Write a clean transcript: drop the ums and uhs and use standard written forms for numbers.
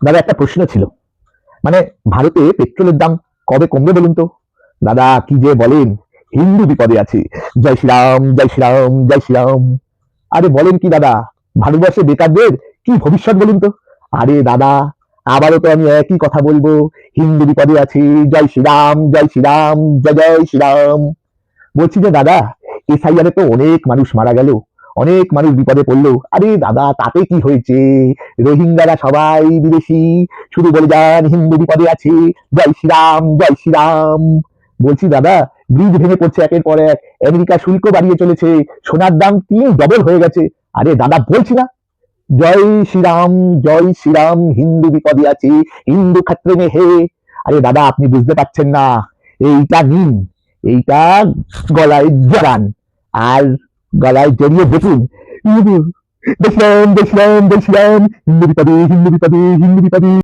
দাদা একটা প্রশ্ন ছিল, মানে ভারতে পেট্রোলের দাম কবে কমবে বলুন তো? দাদা কি যে বলেন, হিন্দু বিপদে আছে। জয় শ্রীরাম, জয় শ্রীরাম, জয় শ্রীরাম। আরে বলেন কি দাদা, ভারতবর্ষে বেকারদের কি ভবিষ্যৎ বলুন তো? আরে দাদা, আবারও তো আমি একই কথা বলবো, হিন্দু বিপদে আছে। জয় শ্রীরাম, জয় শ্রীরাম, জয় জয় শ্রীরাম। বলছি যে দাদা, এসআইআর তো অনেক মানুষ মারা গেল, অনেক মানুষ বিপদে পড়লো। আরে দাদা তাতে কি হয়েছে? রোহিঙ্গারা সবাই বিদেশি, শুধু বলে যান হিন্দু বিপদে আছে। জয় শ্রীরাম, জয় শ্রীরাম। বলছি দাদা, ব্রিজ ভেঙে পড়ছে একের পর এক, আমেরিকা শুল্ক বাড়িয়ে চলেছে, সোনার দাম 3 ডবল হয়ে গেছে। আরে দাদা বলছি না, জয় শ্রীরাম, জয় শ্রীরাম, হিন্দু বিপদে আছে, হিন্দু খাতরে মে হে। আরে দাদা আপনি বুঝতে পারছেন না, এইটা নিন, এইটা গলায় জড়ান, আর গলায় জড়িয়ে দেখুন, জয় শ্রীরাম, জয় শ্রীরাম, জয় শ্রীরাম, হিন্দু বিপদে, হিন্দু বিপদে, হিন্দু বিপদে।